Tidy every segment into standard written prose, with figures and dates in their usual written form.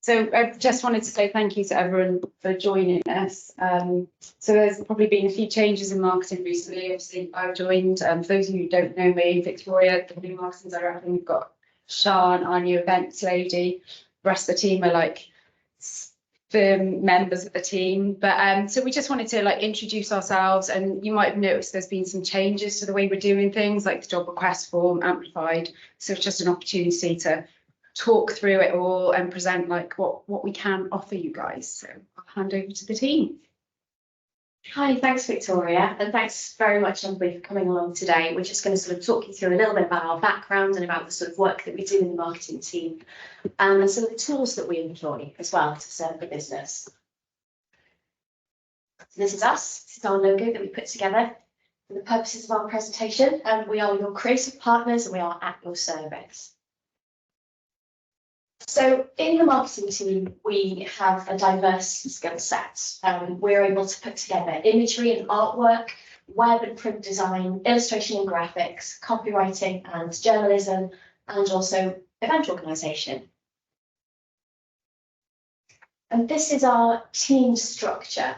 So I just wanted to say thank you to everyone for joining us. So there's probably been a few changes in marketing recently. Obviously, I've joined. For those of you who don't know me, Victoria, the new marketing director. We've got Sian, our new events lady. The rest of the team are like firm members of the team. But so we just wanted to like introduce ourselves, and you might have noticed there's been some changes to the way we're doing things, like the job request form amplified. So it's just an opportunity to talk through it all and present like what we can offer you guys. So I'll hand over to the team. Hi, thanks Victoria, and thanks very much everybody for coming along today. We're just going to sort of talk you through a little bit about our background and about the sort of work that we do in the marketing team, and some of the tools that we employ as well to serve the business. So this is us, this is our logo that we put together for the purposes of our presentation, and we are your creative partners and we are at your service. So in the marketing team, we have a diverse skill set. We're able to put together imagery and artwork, web and print design, illustration and graphics, copywriting and journalism, and also event organisation. And this is our team structure.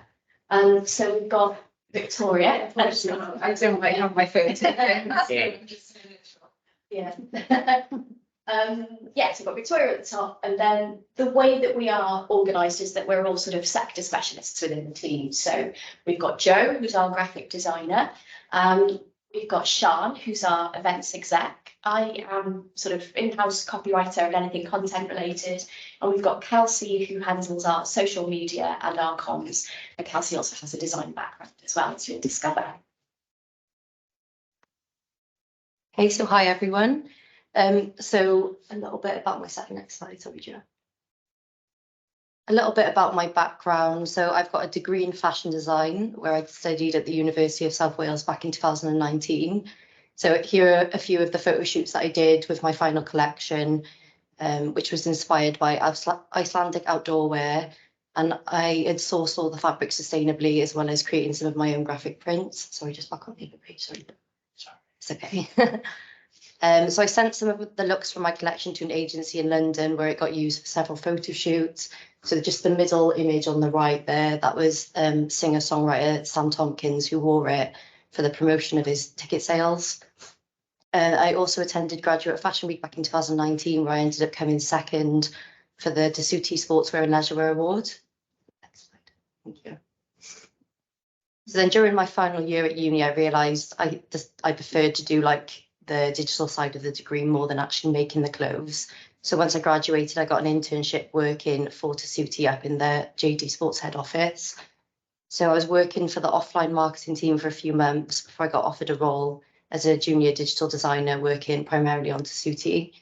So we've got Victoria. I don't like have my phone. Yeah. Yeah, so we've got Victoria at the top, and then the way that we are organised is that we're all sort of sector specialists within the team. So we've got Joe, who's our graphic designer. We've got Sian, who's our events exec. I am sort of in-house copywriter of anything content related. And we've got Kelsey, who handles our social media and our comms. And Kelsey also has a design background as well, as you'll discover. Okay, so hi everyone. So a little bit about myself. Next slide, sorry, Joe. A little bit about my background. So I've got a degree in fashion design where I studied at the University of South Wales back in 2019. So here are a few of the photo shoots that I did with my final collection, which was inspired by Icelandic outdoor wear. And I had sourced all the fabric sustainably, as well as creating some of my own graphic prints. Sorry, just back on the other page, sorry. It's okay. So I sent some of the looks from my collection to an agency in London where it got used for several photo shoots. So just the middle image on the right there, that was singer-songwriter Sam Tompkins, who wore it for the promotion of his ticket sales. I also attended Graduate Fashion Week back in 2019, where I ended up coming second for the Dasuti Sportswear and Leisurewear Award. Next slide. Thank you. So then during my final year at uni, I realised I preferred to do like the digital side of the degree more than actually making the clothes. So once I graduated, I got an internship working for Dasuti up in the JD Sports head office. So I was working for the offline marketing team for a few months before I got offered a role as a junior digital designer working primarily on Dasuti.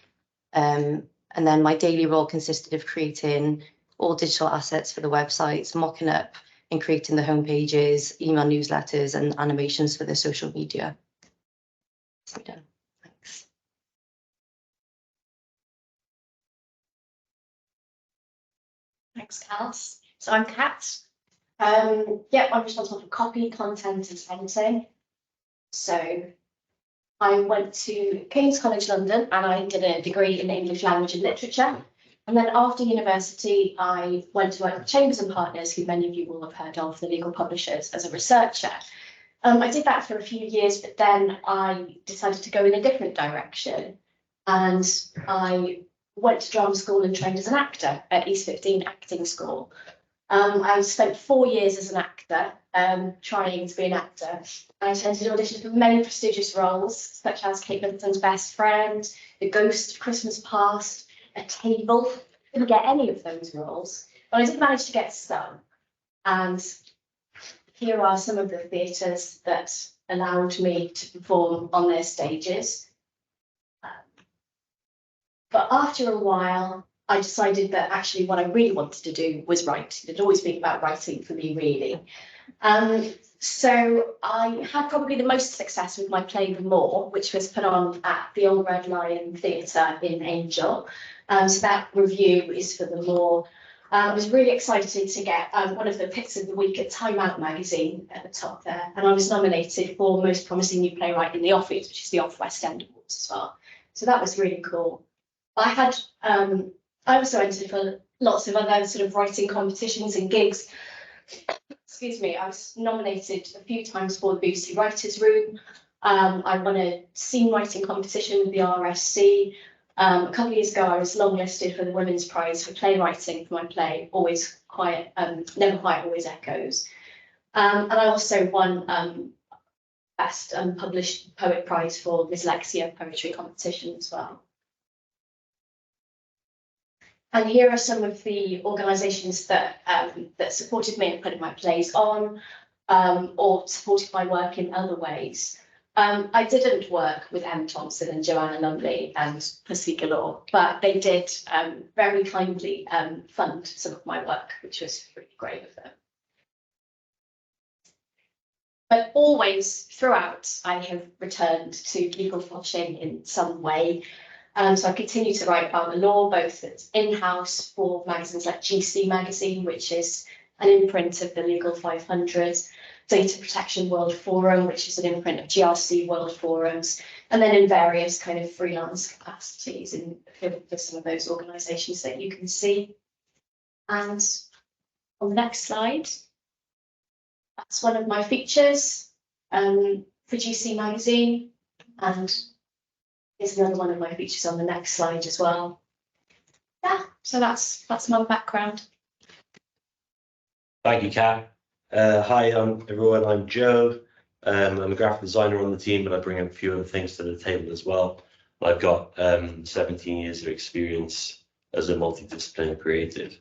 And then my daily role consisted of creating all digital assets for the websites, mocking up and creating the homepages, email newsletters and animations for the social media. So done. Thanks. Thanks, Kels. So I'm Kat. Yeah, I'm responsible for copy, content and editing. So I went to King's College London and I did a degree in English language and literature. And then after university, I went to work with Chambers and Partners, who many of you will have heard of, the legal publishers, as a researcher. I did that for a few years, but then I decided to go in a different direction. And I went to drama school and trained as an actor at East 15 Acting School. I spent 4 years as an actor, trying to be an actor. I attended auditions for many prestigious roles, such as Kate Middleton's Best Friend, The Ghost of Christmas Past, A Table. Didn't get any of those roles, but I did manage to get some. And here are some of the theatres that allowed me to perform on their stages. But after a while, I decided that actually what I really wanted to do was write. It had always been about writing for me, really. So I had probably the most success with my play The More, which was put on at the Old Red Lion Theatre in Angel. So that review is for The More. I was really excited to get one of the picks of the week at Time Out magazine at the top there. And I was nominated for Most Promising New Playwright in the Offing, which is the Off West End Awards as well. So that was really cool. I also entered for lots of other sort of writing competitions and gigs. Excuse me, I was nominated a few times for the BBC Writers' Room. I won a scene writing competition with the RSC. A couple of years ago, I was longlisted for the Women's Prize for playwriting for my play, Always Quiet, Never Quiet, Always Echoes. And I also won Best Unpublished Poet Prize for Dyslexia Poetry Competition as well. And here are some of the organisations that that supported me in putting my plays on, or supported my work in other ways. I didn't work with Em Thompson and Joanna Lumley and Pussy Galore, but they did very kindly fund some of my work, which was really great of them. But always throughout, I have returned to legal publishing in some way. So I continue to write about the law, both in-house for magazines like GC Magazine, which is an imprint of the Legal 500, Data Protection World Forum, which is an imprint of GRC World Forums, and then in various kind of freelance capacities for some of those organisations that you can see. And on the next slide, that's one of my features for GC Magazine, and here's another one of my features on the next slide as well. Yeah, so that's my background. Thank you, Kat. Hi, everyone. I'm Joe. I'm a graphic designer on the team, but I bring a few other things to the table as well. I've got 17 years of experience as a multidisciplinary creative.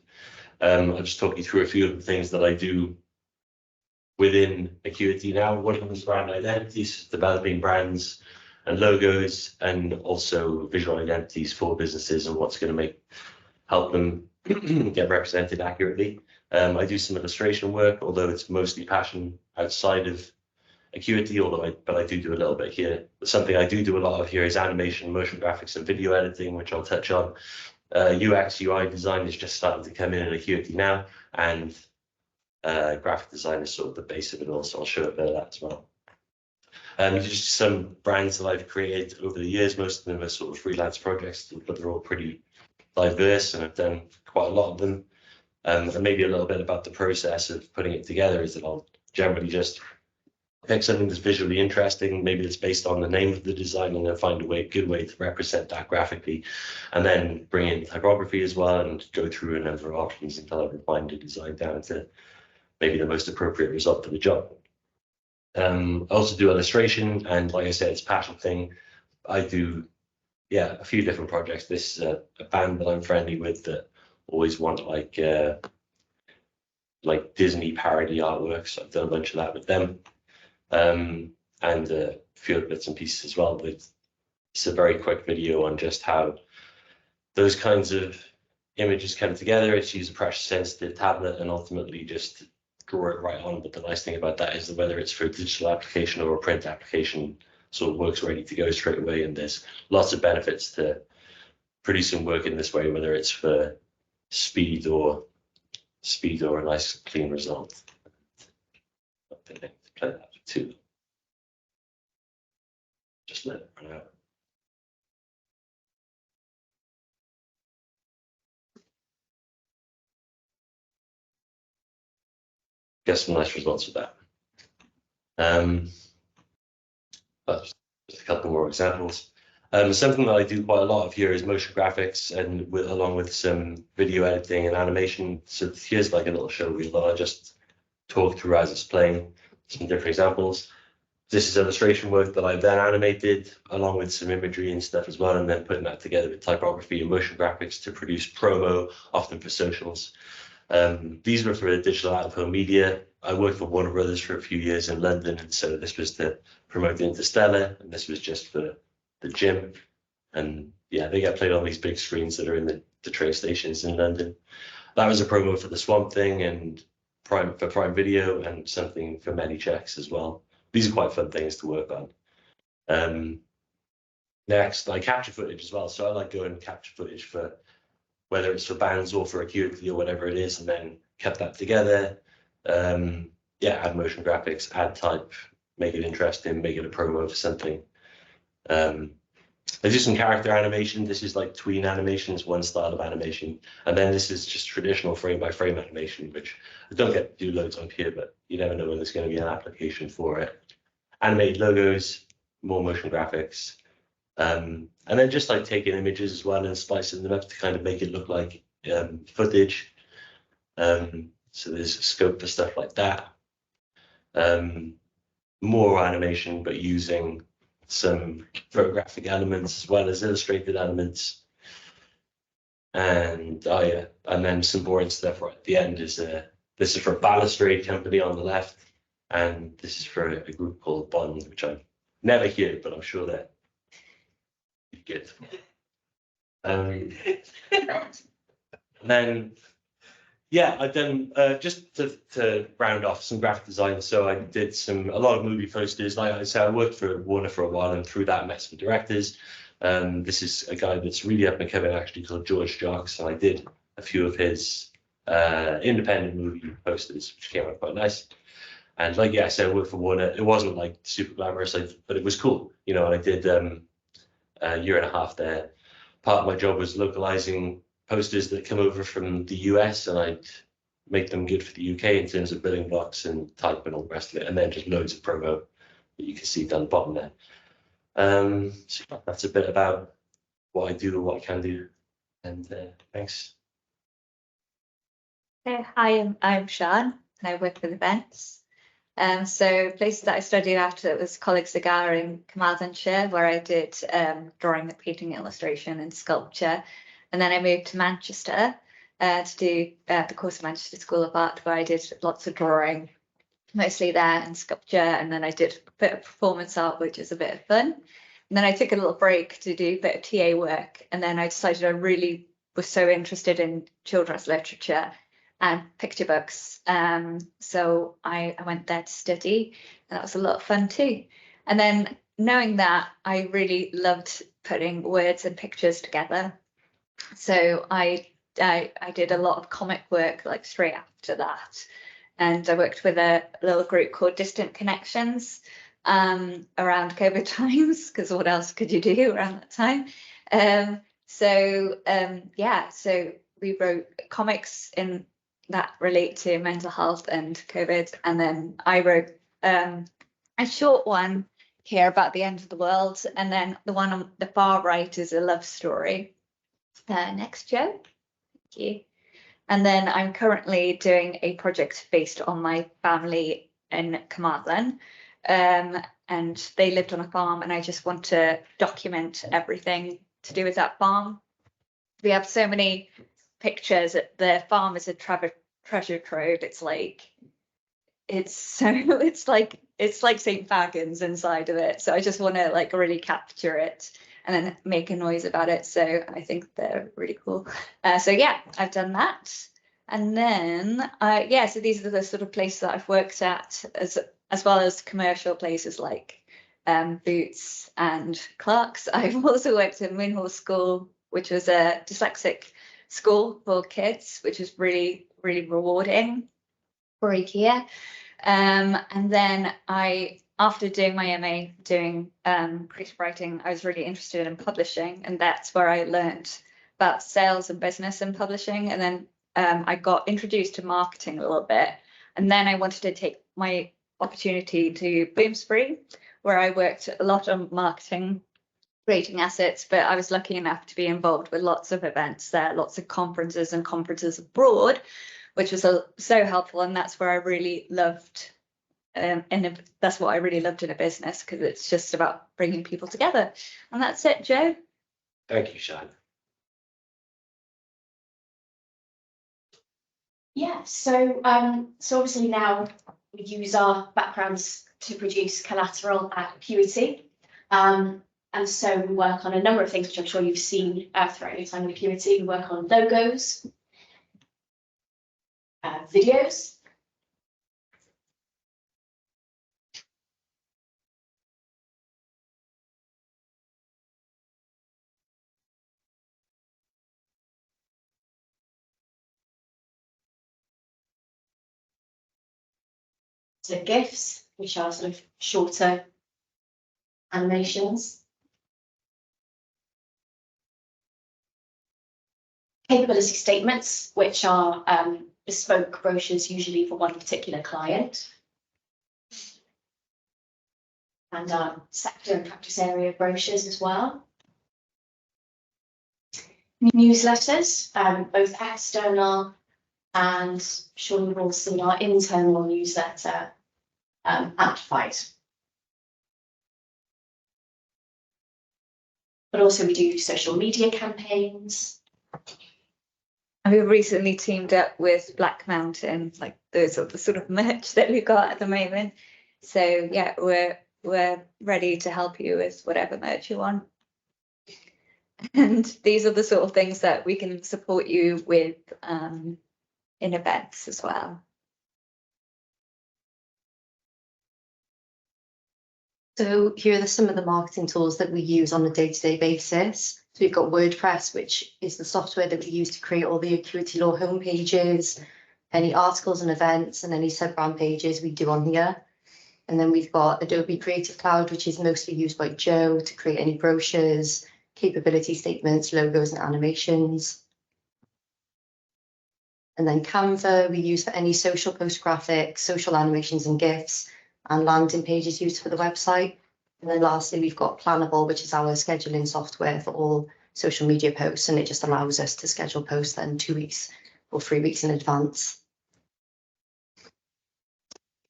I'll just talk you through a few of the things that I do within Acuity now. One of them is brand identities, developing brands and logos, and also visual identities for businesses and what's going to help them get represented accurately. I do some illustration work, although it's mostly passion outside of Acuity, but I do a little bit here. Something I do a lot of here is animation, motion graphics, and video editing, which I'll touch on. UX, UI design is just starting to come in Acuity now, and graphic design is sort of the base of it all, so I'll show a bit of that as well. Just some brands that I've created over the years. Most of them are sort of freelance projects, but they're all pretty diverse, and I've done quite a lot of them. And maybe a little bit about the process of putting it together is that I'll generally just pick something that's visually interesting, maybe it's based on the name of the design, and then find a good way to represent that graphically, and then bring in typography as well and go through a number of options until I refine the design down to maybe the most appropriate result for the job. I also do illustration, and like I said, it's a passion thing. I do, a few different projects. This is a band that I'm friendly with that always want like Disney parody artwork, so I've done a bunch of that with them, and a few other bits and pieces as well. But it's a very quick video on just how those kinds of images come together. It's use a pressure sensitive tablet and ultimately just draw it right on. But the nice thing about that is that whether it's for a digital application or a print application, sort of works ready to go straight away. And there's lots of benefits to producing work in this way, whether it's for speed or a nice clean result. I think I need to play that for two. Just let it run out. Get some nice results with that. But just a couple more examples. Something that I do quite a lot of here is motion graphics, and along with some video editing and animation. So here's like a little show reel that I'll just talk through as it's playing, some different examples. This is illustration work that I've then animated along with some imagery and stuff as well, and then putting that together with typography and motion graphics to produce promo, often for socials. These were for digital out-of-home media. I worked for Warner Brothers for a few years in London, and so this was to promote Interstellar, and this was just for the gym. And yeah, they get played on these big screens that are in the train stations in London. That was a promo for the Swamp Thing and Prime Video, and something for ManyChecks as well. These are quite fun things to work on. Next, I capture footage as well. So I like going and capture footage for whether it's for bands or for Acuity or whatever it is, and then kept that together. Add motion graphics, add type, make it interesting, make it a promo for something. I do some character animation. This is like tween animations, one style of animation. And then this is just traditional frame by frame animation, which I don't get to do loads on here, but you never know when there's going to be an application for it. Animated logos, more motion graphics. And then just like taking images as well and splicing them up to kind of make it look like footage. So there's scope for stuff like that. More animation, but using some photographic elements as well as illustrated elements. And oh yeah, and then some boring stuff right at the end is this is for a balustrade company on the left, and this is for a group called Bond, which I've never heard, but I'm sure they're good. And then yeah, I've done just to round off some graphic design. So I did a lot of movie posters. Like I said, I worked for Warner for a while, and through that met some directors. This is a guy that's really up and coming, actually, called George Jocks, and I did a few of his independent movie posters, which came out quite nice. And like yeah, I said, I worked for Warner. It wasn't like super glamorous, but it was cool, you know. And I did a year and a half there. Part of my job was localizing posters that come over from the US, and I'd make them good for the UK in terms of building blocks and type and all the rest of it, and then just loads of promo that you can see down the bottom there. So that's a bit about what I do and what I can do, and thanks. Hi, I'm Sian, and I work with events. So places that I studied after was Coleg Cigar in Carmarthenshire, where I did drawing, painting, illustration, and sculpture. And then I moved to Manchester to do the course of Manchester School of Art, where I did lots of drawing, mostly there, and sculpture. And then I did a bit of performance art, which is a bit of fun. And then I took a little break to do a bit of TA work. And then I decided I really was so interested in children's literature and picture books. So I went there to study, and that was a lot of fun too. And then knowing that, I really loved putting words and pictures together. So I did a lot of comic work like straight after that. And I worked with a little group called Distant Connections around COVID times, because what else could you do around that time? Yeah, so we wrote comics in that relate to mental health and COVID. And then I wrote a short one here about the end of the world. And then the one on the far right is a love story. Next, Joe. Thank you. And then I'm currently doing a project based on my family in Carmarthen. And they lived on a farm, and I just want to document everything to do with that farm. We have so many pictures. The farm is a treasure trove. It's like St. Fagans inside of it. So I just want to like really capture it and then make a noise about it. So I think they're really cool. So yeah, I've done that. And then so these are the sort of places that I've worked at, as well as commercial places like Boots and Clark's. I've also worked at Moonhall School, which was a dyslexic school for kids, which is really, really rewarding for IKEA. And then after doing my MA, doing creative writing, I was really interested in publishing, and that's where I learned about sales and business and publishing. And then I got introduced to marketing a little bit, and then I wanted to take my opportunity to Bloomsbury, where I worked a lot on marketing, creating assets, but I was lucky enough to be involved with lots of events there, lots of conferences and conferences abroad, which was so helpful. And that's where I really loved, that's what I really loved in a business, because it's just about bringing people together. And that's it, Joe. Thank you, Sian. Yeah, so obviously now we use our backgrounds to produce collateral at Acuity. And so we work on a number of things, which I'm sure you've seen throughout your time at Acuity. We work on logos, videos, so GIFs, which are sort of shorter animations. capability statements, which are bespoke brochures usually for one particular client. And sector and practice area brochures as well. Newsletters, both external and I'm sure you've all seen our internal newsletter, Amplified. But also we do social media campaigns. And we've recently teamed up with Black Mountain, like those are the sort of merch that we've got at the moment. So yeah, we're ready to help you with whatever merch you want. And these are the sort of things that we can support you with in events as well. So here are some of the marketing tools that we use on a day-to-day basis. So we've got WordPress, which is the software that we use to create all the Acuity Law homepages, any articles and events, and any sub-brand pages we do on here. And then we've got Adobe Creative Cloud, which is mostly used by Joe to create any brochures, capability statements, logos, and animations. And then Canva we use for any social post graphics, social animations and GIFs, and landing pages used for the website. And then lastly, we've got Planable, which is our scheduling software for all social media posts, and it just allows us to schedule posts then 2 weeks or 3 weeks in advance.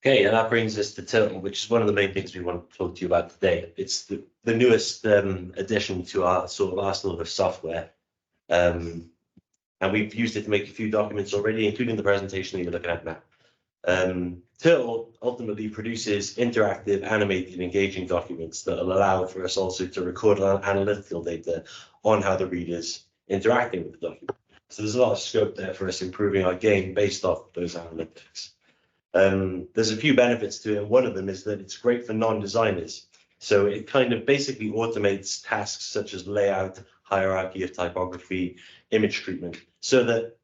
Okay, and that brings us to Turtle, which is one of the main things we want to talk to you about today. It's the newest addition to our sort of arsenal of software. And we've used it to make a few documents already, including the presentation that you're looking at now. Turtle ultimately produces interactive, animated, engaging documents that will allow for us also to record analytical data on how the reader's interacting with the document. So there's a lot of scope there for us improving our game based off those analytics. There's a few benefits to it. One of them is that it's great for non-designers. So it kind of basically automates tasks such as layout, hierarchy of typography, image treatment, so that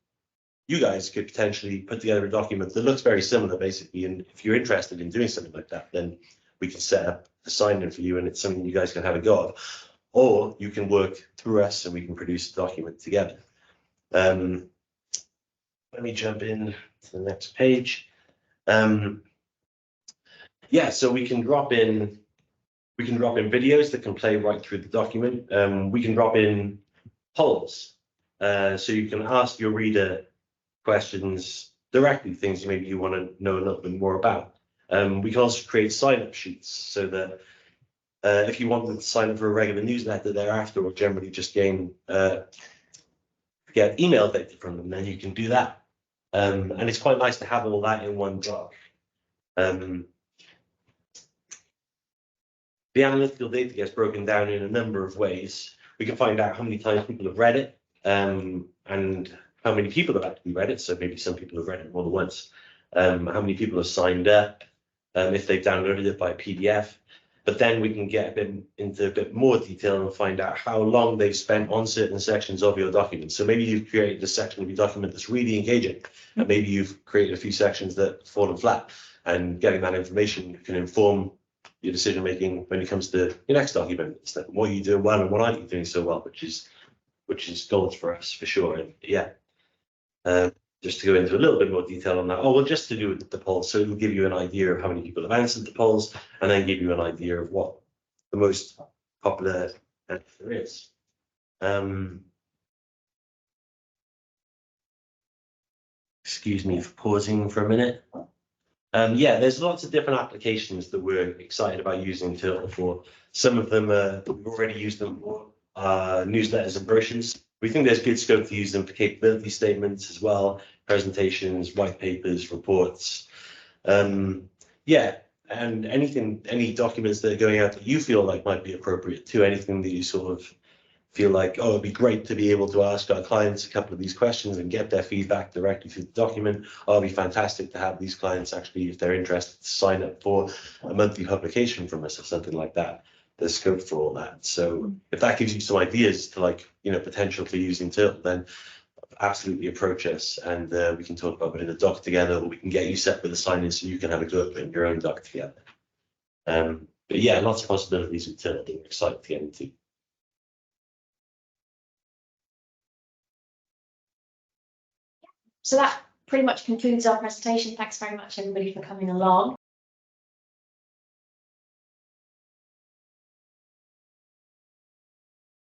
you guys could potentially put together a document that looks very similar, basically. And if you're interested in doing something like that, then we can set up a sign-in for you and it's something you guys can have a go of. Or you can work through us and we can produce a document together. Let me jump in to the next page. Yeah, so we can drop in videos that can play right through the document. We can drop in polls, so you can ask your reader questions directly, things maybe you want to know a little bit more about. We can also create sign-up sheets so that if you want them to sign up for a regular newsletter thereafter, or generally just get email data from them, then you can do that. And it's quite nice to have all that in one doc. The analytical data gets broken down in a number of ways. We can find out how many times people have read it, and how many people have actually read it. So maybe some people have read it more than once. How many people have signed up, if they've downloaded it by PDF. But then we can get into a bit more detail and find out how long they've spent on certain sections of your document. So maybe you've created a section of your document that's really engaging, and maybe you've created a few sections that have fallen flat. And getting that information can inform your decision making when it comes to your next document. It's like, what are you doing well and what aren't you doing so well, which is gold for us for sure. And yeah, just to go into a little bit more detail on that. Oh, well, just to do with the polls. So it'll give you an idea of how many people have answered the polls, and then give you an idea of what the most popular answer is. Excuse me for pausing for a minute. Yeah, there's lots of different applications that we're excited about using Turtle for. Some of them we've already used them for newsletters and brochures. We think there's good scope to use them for capability statements as well, presentations, white papers, reports. Yeah, and any documents that are going out that you feel like might be appropriate to, anything that you sort of feel like, oh, it'd be great to be able to ask our clients a couple of these questions and get their feedback directly through the document. Oh, it'd be fantastic to have these clients actually, if they're interested, to sign up for a monthly publication from us or something like that. There's scope for all that. So if that gives you some ideas to, like, you know, potential for using Turtle, then absolutely approach us and we can talk about it in a doc together, or we can get you set with a sign-in so you can have a go at it in your own doc together. But yeah, lots of possibilities with Turtle that we're excited to get into. So that pretty much concludes our presentation. Thanks very much, everybody, for coming along.